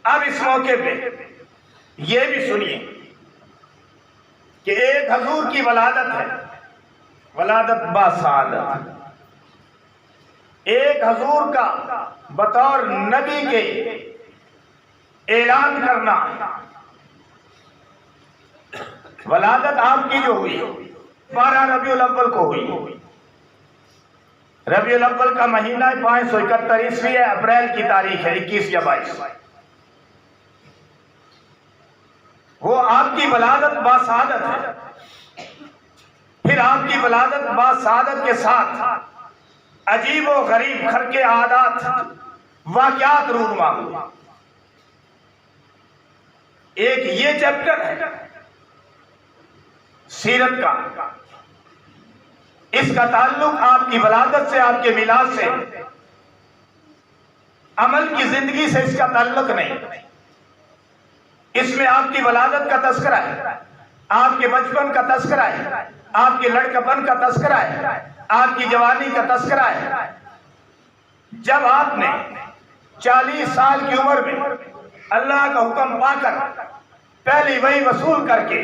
اب اس موقع پہ یہ بھی سنیے کہ ایک حضور کی ولادت ہے، ولادت باسعادت، ایک حضور کا بطور نبی کے اعلان کرنا، ولادت آپ کی جو ہوئی 12 ربیع الاول کو ہوئی۔ ربیع الاول کا مہینہ 571 عیسوی ہے، اپریل کی تاریخ ہے 21 یا 22۔ وہ آپ کی ولادت باسعادت ہے۔ پھر آپ کی ولادت باسعادت کے ساتھ عجیب و غریب خرق عادات واقعات رونما ہوئے۔ ایک یہ چیپٹر ہے سیرت کا، اس کا تعلق آپ کی ولادت سے، آپ کے میلاد سے، عمل کی زندگی سے اس کا تعلق نہیں۔ اس میں آپ کی ولادت کا تذکرہ ہے، آپ کے بچپن کا تذکرہ ہے، آپ کے لڑکپن کا تذکرہ ہے، آپ کی جوانی کا تذکرہ ہے۔ جب آپ نے 40 سال کی عمر میں اللہ کا حکم پا کر پہلی وحی وصول کر کے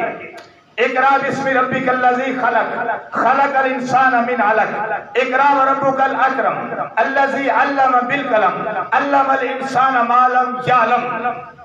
اقرا بسم ربک الذی خلق خلق الانسان من علق اقرا وربک الاکرم الذی علم بالقلم علم الانسان ما لم یعلم،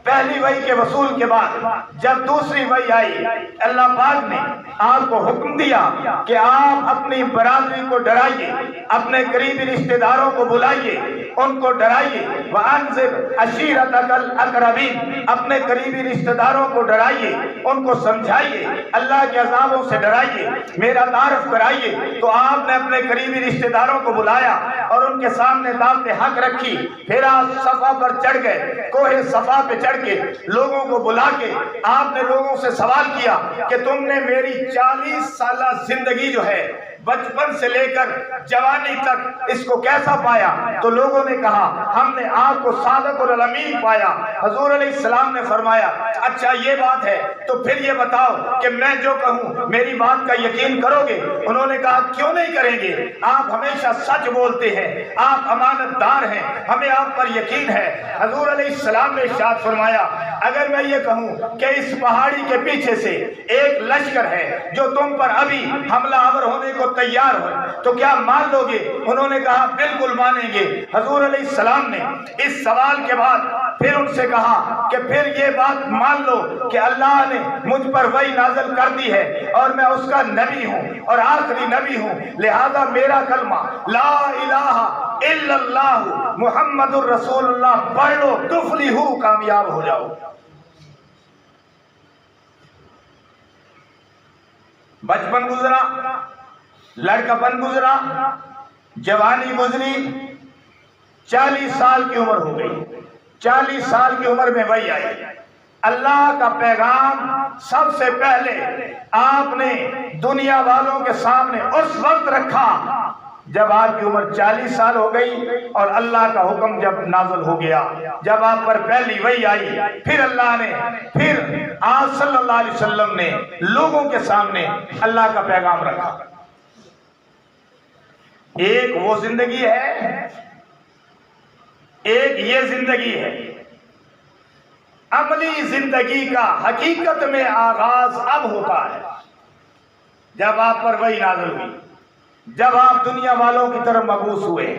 پہلی وحی کے وصول کے بعد جب دوسری وحی آئی، اللہ پاک نے آپ کو حکم دیا کہ آپ اپنی برادری کو ڈرائیے، اپنے قریبی رشتہ داروں کو بلائیے، ان کو ڈرائیے، وَأَنذِرْ عَشِيرَتَكَ الْأَقْرَبِينَ، اپنے قریبی رشتہ داروں کو ڈرائیے، ان کو سمجھائیے، اللہ کے عذابوں سے ڈرائیے، میرا تعارف کرائیے۔ تو آپ نے اپنے قریبی رشتہ داروں کو بلایا اور ان کے سامنے دعوت حق رکھی۔ پھر آپ صفا پر چڑھ گئے، کوہ صفا پہ چڑھ کے لوگوں کو بلا کے آپ نے لوگوں سے سوال کیا کہ تم نے میری 40 سالہ زندگی جو ہے بچپن سے لے کر جوانی تک اس کو کیسا پایا؟ تو لوگوں نے کہا ہم نے آپ کو صادق الامین پایا۔ حضور علیہ السلام نے فرمایا اچھا یہ بات ہے تو پھر یہ بتاؤ کہ میں جو کہوں میری بات کا یقین کرو گے؟ انہوں نے کہا کیوں نہیں کریں گے، آپ ہمیشہ سچ بولتے ہیں، آپ امانت دار ہیں، ہمیں آپ پر یقین ہے۔ حضور علیہ السلام نے ارشاد فرمایا اگر میں یہ کہوں کہ اس پہاڑی کے پیچھے سے ایک لشکر ہے جو تم پر ابھی حملہ آور ہونے کو تیار ہو تو کیا مان لو گے؟ انہوں نے کہا بالکل مانیں گے۔ حضور علیہ السلام نے اس سوال کے بعد پھر ان سے کہا کہ پھر یہ بات مان لو کہ اللہ نے مجھ پر وحی نازل کر دی ہے اور میں اس کا نبی ہوں اور آخری نبی ہوں، لہذا میرا کلمہ لا الہ الا اللہ محمد الرسول اللہ پڑھ لو، تفلحو، کامیاب ہو جاؤ۔ بچپن گزرا، لڑکپن گزرا، جوانی گزری، 40 سال کی عمر ہو گئی۔ 40 سال کی عمر میں وحی آئی، اللہ کا پیغام سب سے پہلے آپ نے دنیا والوں کے سامنے اس وقت رکھا جب آپ کی عمر 40 سال ہو گئی اور اللہ کا حکم جب نازل ہو گیا، جب آپ پر پہلی وحی آئی، پھر اللہ نے آپ صلی اللہ علیہ وسلم نے لوگوں کے سامنے اللہ کا پیغام رکھا۔ ایک وہ زندگی ہے، ایک یہ زندگی ہے۔ عملی زندگی کا حقیقت میں آغاز اب ہوتا ہے جب آپ پر وحی نازل ہوئی، جب آپ دنیا والوں کی طرف مبعوث ہوئے۔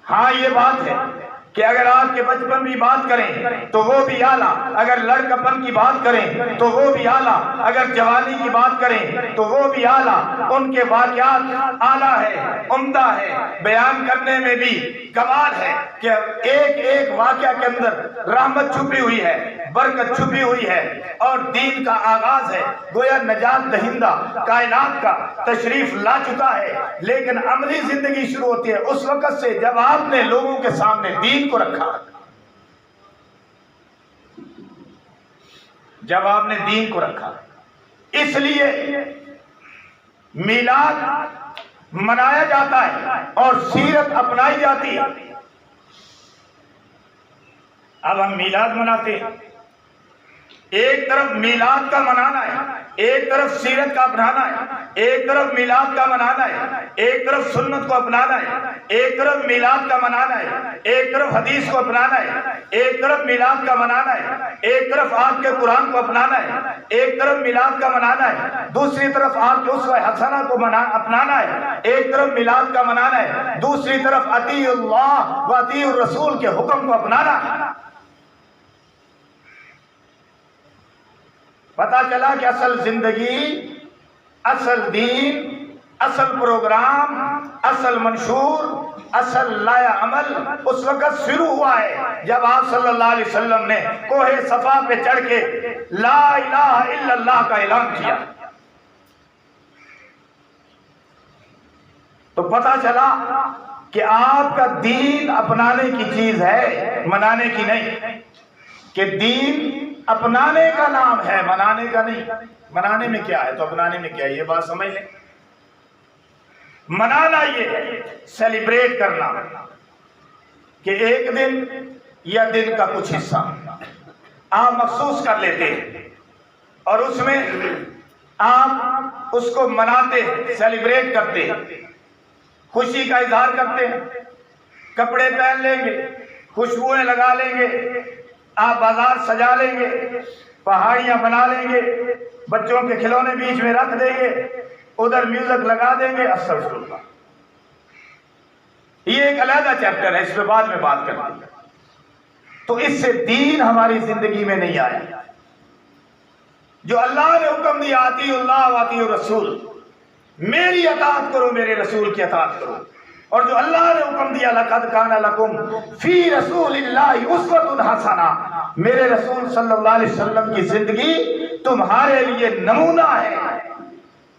ہاں یہ بات ہے کہ اگر آپ کے بچپن کی بات کریں تو وہ بھی اعلیٰ، اگر لڑکپن کی بات کریں تو وہ بھی اعلیٰ، اگر جوانی کی بات کریں تو وہ بھی اعلیٰ۔ ان کے واقعات اعلیٰ ہے، عمدہ ہے، بیان کرنے میں بھی کمال ہے کہ ایک ایک واقعہ کے اندر رحمت چھپی ہوئی ہے، برکت چھپی ہوئی ہے اور دین کا آغاز ہے، گویا نجات دہندہ کائنات کا تشریف لا چکا ہے۔ لیکن عملی زندگی شروع ہوتی ہے اس وقت سے جب آپ نے لوگوں کے سامنے دین کو رکھا، جب آپ نے دین کو رکھا۔ اس لیے میلاد منایا جاتا ہے اور سیرت اپنائی جاتی ہے۔ اب ہم میلاد مناتے ہیں، ایک طرف میلاد کا منانا ہے ایک طرف سیرت کا اپنانا ہے، ایک طرف میلاد کا منانا ہے، ایک طرف سنت کو اپنانا ہے، ایک طرف میلاد کا منانا ہے، ایک طرف حدیث کو اپنانا ہے، ایک طرف میلاد کا منانا ہے، ایک طرف آپ کے قرآن کو اپنانا ہے، ایک طرف میلاد کا منانا ہے، دوسری طرف آپ کے اسوہ حسنہ کو اپنانا ہے، ایک طرف میلاد کا منانا ہے، دوسری طرف اطیع اللہ و اطیع الرسول کے حکم کو اپنانا ہے۔ پتا چلا کہ اصل زندگی، اصل دین، اصل پروگرام، اصل منشور، اصل لایا عمل اس وقت شروع ہوا ہے جب آپ صلی اللہ علیہ وسلم نے کوہ صفا پہ چڑھ کے لا الہ الا اللہ کا اعلان کیا۔ تو پتا چلا کہ آپ کا دین اپنانے کی چیز ہے، منانے کی نہیں، کہ دین اپنانے کا نام ہے، منانے کا نہیں۔ منانے میں کیا ہے تو اپنانے میں کیا ہے، یہ بات سمجھ لیں۔ منانا یہ ہے سیلیبریٹ کرنا کہ ایک دن یا دن کا کچھ حصہ آپ مخصوص کر لیتے ہیں اور اس میں آپ اس کو مناتے ہیں، سیلیبریٹ کرتے ہیں، خوشی کا اظہار کرتے ہیں، کپڑے پہن لیں گے، خوشبوئیں لگا لیں گے، آپ بازار سجا لیں گے، پہاڑیاں بنا لیں گے، بچوں کے کھلونے بیچ میں رکھ دیں گے، ادھر میوزک لگا دیں گے، استغفر اللہ۔ یہ ایک علیحدہ چیپٹر ہے، اس پہ بعد میں بات کریں گے۔ تو اس سے دین ہماری زندگی میں نہیں آیا۔ جو اللہ نے حکم دیا اطیع اللہ و اطیع الرسول، میری اطاعت کرو، میرے رسول کی اطاعت کرو، اور جو اللہ نے حکم دیا لقد کان لکم فی رسول اللہ اسوۃ حسنہ، میرے رسول صلی اللہ علیہ وسلم کی زندگی تمہارے لیے نمونہ ہے،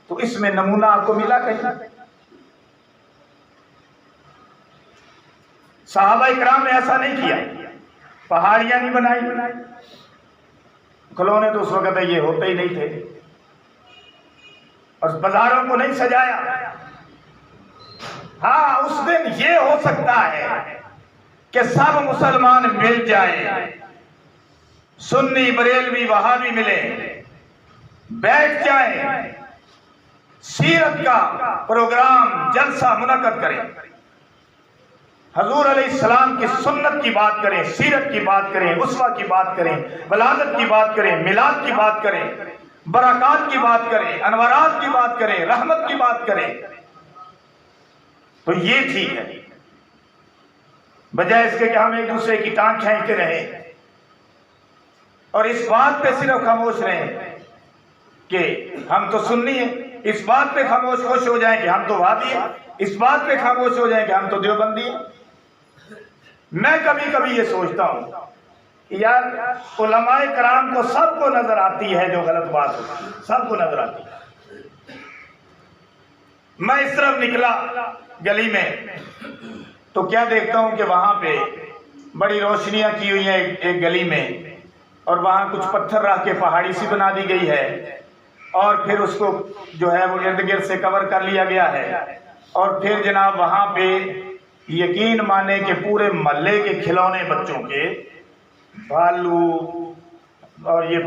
تو اس میں نمونہ آپ کو ملا کہیں؟ صحابہ اکرام نے ایسا نہیں کیا، پہاڑیاں نہیں بنائی، کھلونے تو اس وقت یہ ہوتے ہی نہیں تھے، اور بازاروں کو نہیں سجایا۔ ہاں اس دن یہ ہو سکتا ہے کہ سب مسلمان مل جائیں، سنی بریلوی وہابی ملے، بیٹھ جائیں، سیرت کا پروگرام جلسہ منعقد کریں، حضور علیہ السلام کی سنت کی بات کریں، سیرت کی بات کریں، اسوہ کی بات کریں، ولادت کی بات کریں، میلاد کی بات کریں، برکات کی بات کریں، انوارات کی بات کریں، رحمت کی بات کریں، تو یہ ٹھیک ہے، بجائے اس کے کہ ہم ایک دوسرے کی ٹانگ کھینچتے رہیں اور اس بات پہ صرف خاموش رہیں کہ ہم تو سنی ہیں، اس بات پہ خاموش خوش ہو جائیں کہ ہم تو وہابی ہیں، اس بات پہ خاموش ہو جائیں کہ ہم تو دیوبندی ہیں۔ میں کبھی کبھی یہ سوچتا ہوں کہ یار علماء کرام کو سب کو نظر آتی ہے جو غلط بات ہوتی ہے، سب کو نظر آتی ہے۔ میں اس طرف نکلا گلی میں تو کیا دیکھتا ہوں کہ وہاں پہ بڑی روشنیاں کی ہوئی ہیں ایک گلی میں، اور وہاں کچھ پتھر رکھ کے پہاڑی سی بنا دی گئی ہے، اور پھر اس کو جو ہے وہ ارد گرد سے کور کر لیا گیا ہے، اور پھر جناب وہاں پہ یقین مانے کہ پورے محلے کے کھلونے بچوں کے، بھالو اور یہ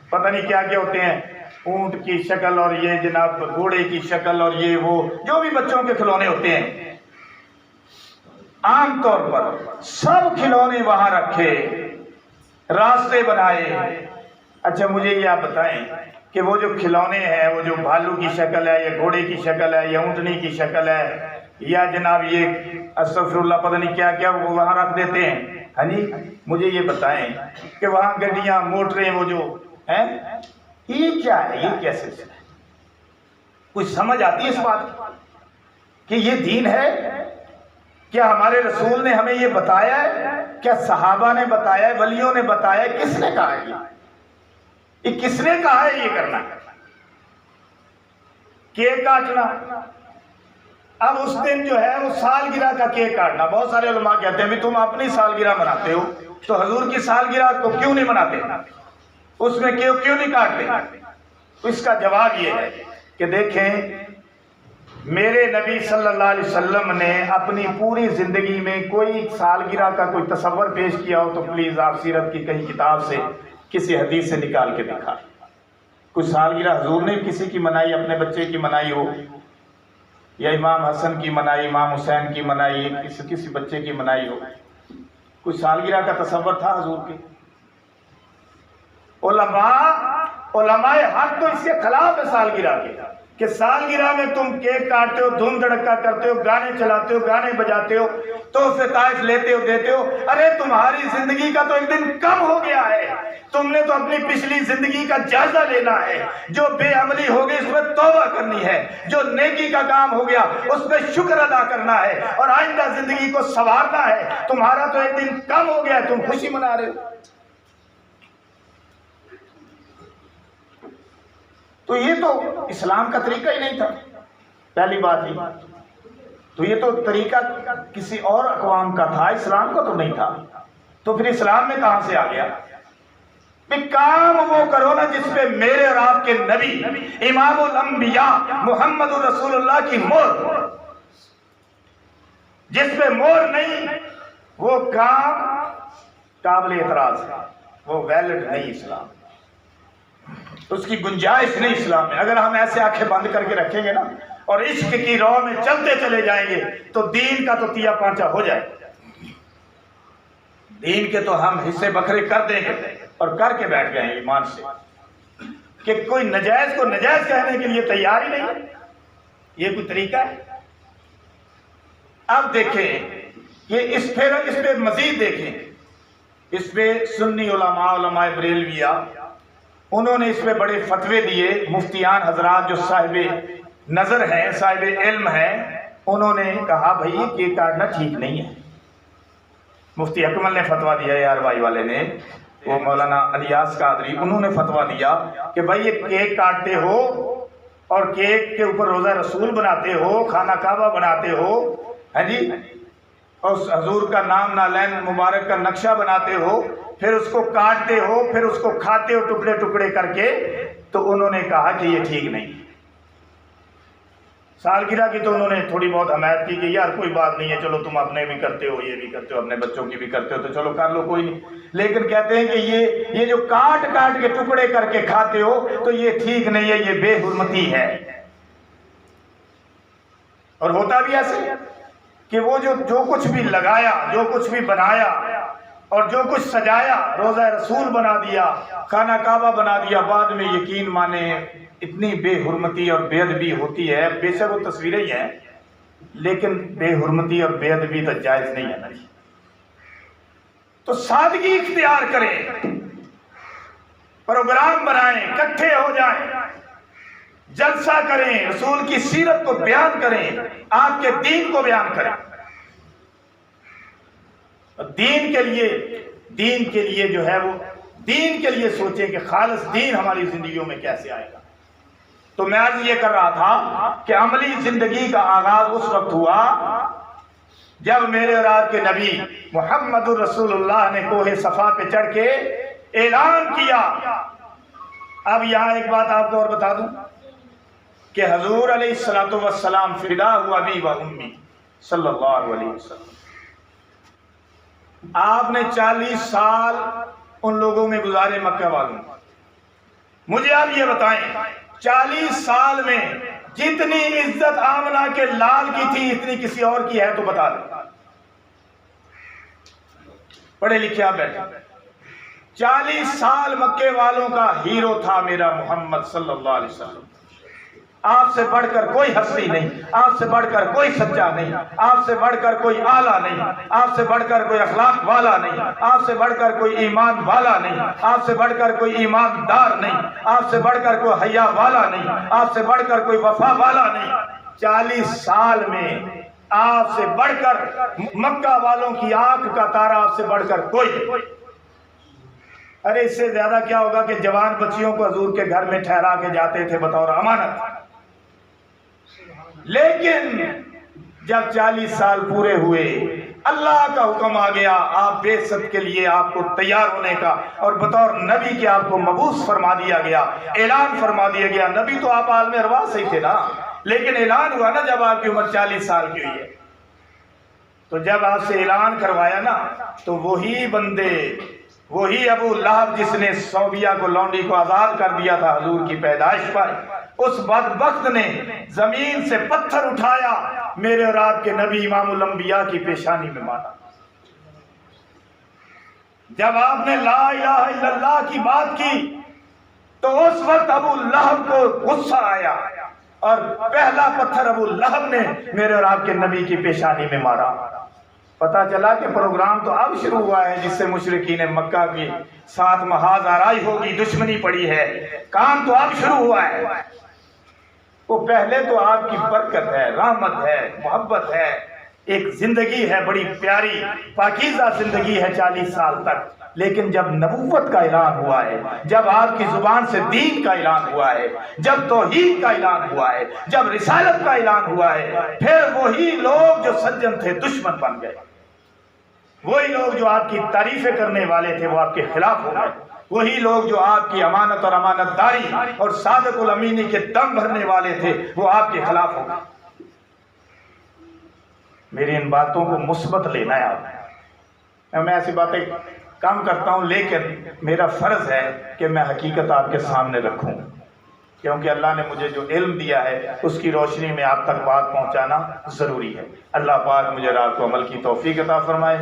پتہ نہیں کیا کیا ہوتے ہیں، اونٹ کی شکل اور یہ جناب گھوڑے کی شکل اور یہ وہ جو بھی بچوں کے کھلونے ہوتے ہیں، عام طور پر سب کھلونے وہاں رکھے، راستے بنائے۔ اچھا مجھے یہ آپ بتائیں کہ وہ جو کھلونے ہیں، وہ جو بھالو کی شکل ہے یا گھوڑے کی شکل ہے یا اونٹنی کی شکل ہے یا جناب یہ استغفر اللہ پتہ نہیں کیا کیا وہ وہاں رکھ دیتے ہیں، ہاں جی مجھے یہ بتائیں کہ وہاں گڈیاں موٹریں وہ جو ہیں، یہ کیا ہے، یہ کیسے ہے؟ کچھ سمجھ آتی ہے اس بات کہ یہ دین ہے؟ کیا ہمارے رسول نے ہمیں یہ بتایا ہے؟ کیا صحابہ نے بتایا ہے؟ ولیوں نے بتایا ہے؟ کس نے کہا ہے یہ کس نے کہا ہے یہ کرنا؟ کیک کاٹنا، اب اس دن جو ہے وہ سالگرہ کا کیک کاٹنا، بہت سارے علماء کہتے ہیں بھی تم اپنی سالگرہ مناتے ہو تو حضور کی سالگرہ کو کیوں نہیں مناتے، اس میں کیوں نہیں کاٹتے؟ اس کا جواب یہ ہے کہ دیکھیں میرے نبی صلی اللہ علیہ وسلم نے اپنی پوری زندگی میں کوئی سالگرہ کا کوئی تصور پیش کیا ہو تو پلیز آپ سیرت کی کہیں کتاب سے کسی حدیث سے نکال کے دکھا۔ کوئی سالگرہ حضور نے کسی کی منائی، اپنے بچے کی منائی ہو، یا امام حسن کی منائی، امام حسین کی منائی، کسی بچے کی منائی ہو، کوئی سالگرہ کا تصور تھا حضور کے؟ علماء حق تو اس کے خلاف ہے سالگرہ کے، کہ سالگرہ میں تم کیک کاٹتے ہو، دھوم دھڑکا کرتے ہو، گانے چلاتے ہو، گانے بجاتے ہو، تحفے تحائف لیتے ہو، دیتے ہو۔ ارے تمہاری زندگی کا تو ایک دن کم ہو گیا ہے، تم نے تو اپنی پچھلی زندگی کا جائزہ لینا ہے۔ جو بے عملی ہو گئی اس میں توبہ کرنی ہے، جو نیکی کا کام ہو گیا اس میں شکر ادا کرنا ہے، اور آئندہ زندگی کو سنوارنا ہے۔ تمہارا تو ایک دن کم ہو گیا ہے، تم خوشی منا رہے ہو۔ تو یہ تو اسلام کا طریقہ ہی نہیں تھا، پہلی بات ہی تو یہ تو طریقہ کسی اور اقوام کا تھا، اسلام کا تو نہیں تھا۔ تو پھر اسلام میں کہاں سے آ گیا؟ کام وہ کرو نا جس پہ میرے اور آپ کے نبی امام الانبیاء محمد رسول اللہ کی مہر، جس پہ مہر نہیں وہ کام قابل اعتراض ہے، وہ ویلڈ نہیں اسلام، اس کی گنجائش نہیں اسلام میں۔ اگر ہم ایسے آنکھیں بند کر کے رکھیں گے نا اور عشق کی راہ میں چلتے چلے جائیں گے تو دین کا تو تیا پانچا ہو جائے، دین کے تو ہم حصے بکھرے کر دیں گے، اور کر کے بیٹھ گئے ہیں ایمان سے، کہ کوئی نجائز کو نجائز کہنے کے لیے تیار ہی نہیں ہے۔ یہ کوئی طریقہ ہے؟ اب دیکھیں کہ اس پہ مزید دیکھیں، اس پہ سنی علماء بریلویہ انہوں نے اس پہ بڑے فتوے دیے۔ مفتیان حضرات جو صاحب نظر ہیں، صاحب علم ہیں، انہوں نے کہا بھائی یہ کیک کاٹنا ٹھیک نہیں ہے۔ مفتی اکمل نے فتویٰ دیا، یار بھائی والے نے، وہ مولانا الیاس قادری، انہوں نے فتویٰ دیا کہ بھائی یہ کیک کاٹتے ہو اور کیک کے اوپر روزہ رسول بناتے ہو، خانہ کعبہ بناتے ہو، ہاں جی، اور حضور کا نام نالین مبارک کا نقشہ بناتے ہو، پھر اس کو کاٹتے ہو، پھر اس کو کھاتے ہو ٹکڑے ٹکڑے کر کے، تو انہوں نے کہا کہ یہ ٹھیک نہیں۔ سالگرہ کی تو انہوں نے تھوڑی بہت حمایت کی کہ یار کوئی بات نہیں ہے، چلو تم اپنے بھی کرتے ہو، یہ بھی کرتے ہو، اپنے بچوں کی بھی کرتے ہو، تو چلو کر لو، کوئی نہیں۔ لیکن کہتے ہیں کہ یہ جو کاٹ کاٹ کے ٹکڑے کر کے کھاتے ہو تو یہ ٹھیک نہیں ہے، یہ بے حرمتی ہے۔ اور ہوتا بھی ایسے کہ وہ جو کچھ بھی لگایا، جو کچھ بھی بنایا اور جو کچھ سجایا، روضہ رسول بنا دیا، خانہ کعبہ بنا دیا، بعد میں یقین مانے اتنی بے حرمتی اور بے ادبی ہوتی ہے۔ بے شک وہ تصویریں ہی ہیں، لیکن بے حرمتی اور بے ادبی تو جائز نہیں ہے نا۔ تو سادگی اختیار کریں، پروگرام بنائیں، اکٹھے ہو جائیں، جلسہ کریں، رسول کی سیرت کو بیان کریں، آپ کے دین کو بیان کریں۔ دین کے لیے جو ہے وہ دین کے لیے سوچیں کہ خالص دین ہماری زندگیوں میں کیسے آئے گا۔ تو میں عرض یہ کر رہا تھا کہ عملی زندگی کا آغاز اس وقت ہوا جب میرے اور آپ کے نبی محمد الرسول اللہ نے کوہ صفا پہ چڑھ کے اعلان کیا۔ اب یہاں ایک بات آپ کو اور بتا دوں کہ حضور علیہ الصلوۃ والسلام فدا ہوا ابی و امی صلی اللہ علیہ وسلم، آپ نے 40 سال ان لوگوں میں گزارے مکہ والوں۔ مجھے آپ یہ بتائیں 40 سال میں جتنی عزت آمنہ کے لال کی تھی اتنی کسی اور کی ہے تو بتا دیں۔ پڑھے لکھے آپ بیٹھے، 40 سال مکے والوں کا ہیرو تھا میرا محمد صلی اللہ علیہ وسلم۔ آپ سے بڑھ کر کوئی ہستی نہیں، آپ سے بڑھ کر کوئی سچا نہیں، آپ سے بڑھ کر کوئی آلہ نہیں، آپ سے بڑھ کر کوئی اخلاق والا نہیں، آپ سے بڑھ کر کوئی ایمان والا نہیں، آپ سے بڑھ کر کوئی ایماندار نہیں، آپ سے بڑھ کر کوئی حیا والا نہیں، آپ سے بڑھ کر کوئی وفا والا نہیں۔ 40 سال میں آپ سے بڑھ کر مکہ والوں کی آنکھ کا تارا آپ سے بڑھ کر کوئی نہیں۔ ارے اس سے زیادہ کیا ہوگا کہ جوان بچیوں کو حضور کے گھر میں ٹھہرا کے جاتے تھے بطور امانت۔ لیکن جب 40 سال پورے ہوئے اللہ کا حکم آ گیا آپ بعثت کے لیے آپ کو تیار ہونے کا، اور بطور نبی کے آپ کو مبعوث فرما دیا گیا، اعلان فرما دیا گیا۔ نبی تو آپ عالم ارواح سے ہی تھے نا، لیکن اعلان ہوا نا جب آپ کی عمر 40 سال کی ہوئی ہے، تو جب آپ سے اعلان کروایا نا تو وہی بندے وہی ابو لہب جس نے صوبیہ کو لونڈی کو آزاد کر دیا تھا حضور کی پیدائش پر، اس بدبخت نے زمین سے پتھر اٹھایا، میرے اور آپ کے نبی امام الانبیاء کی پیشانی میں مارا۔ جب آپ نے لا الہ الا اللہ کی بات کی تو اس وقت ابو لہب کو غصہ آیا اور پہلا پتھر ابو لہب نے میرے اور آپ کے نبی کی پیشانی میں مارا۔ پتا چلا کہ پروگرام تو اب شروع ہوا ہے جس سے مشرکین مکہ کی ساتھ محاذ آرائی ہوگی، دشمنی پڑی ہے، کام تو اب شروع ہوا ہے۔ وہ پہلے تو آپ کی برکت ہے، رحمت ہے، محبت ہے، ایک زندگی ہے بڑی پیاری پاکیزہ زندگی ہے 40 سال تک، لیکن جب نبوت کا اعلان ہوا ہے، جب آپ کی زبان سے دین کا اعلان ہوا ہے، جب توحید کا اعلان ہوا ہے، جب رسالت کا اعلان ہوا ہے، پھر وہی لوگ جو سجن تھے دشمن بن گئے، وہی لوگ جو آپ کی تعریفیں کرنے والے تھے وہ آپ کے خلاف ہو گئے، وہی لوگ جو آپ کی امانت اور امانت داری اور صادق الامینی کے دم بھرنے والے تھے وہ آپ کے خلاف ہو گئے۔ میری ان باتوں کو مثبت لینا ہے آپ، میں ایسی باتیں کام کرتا ہوں لیکن میرا فرض ہے کہ میں حقیقت آپ کے سامنے رکھوں، کیونکہ اللہ نے مجھے جو علم دیا ہے اس کی روشنی میں آپ تک بات پہنچانا ضروری ہے۔ اللہ پاک مجھے رات کو عمل کی توفیق عطا فرمائے۔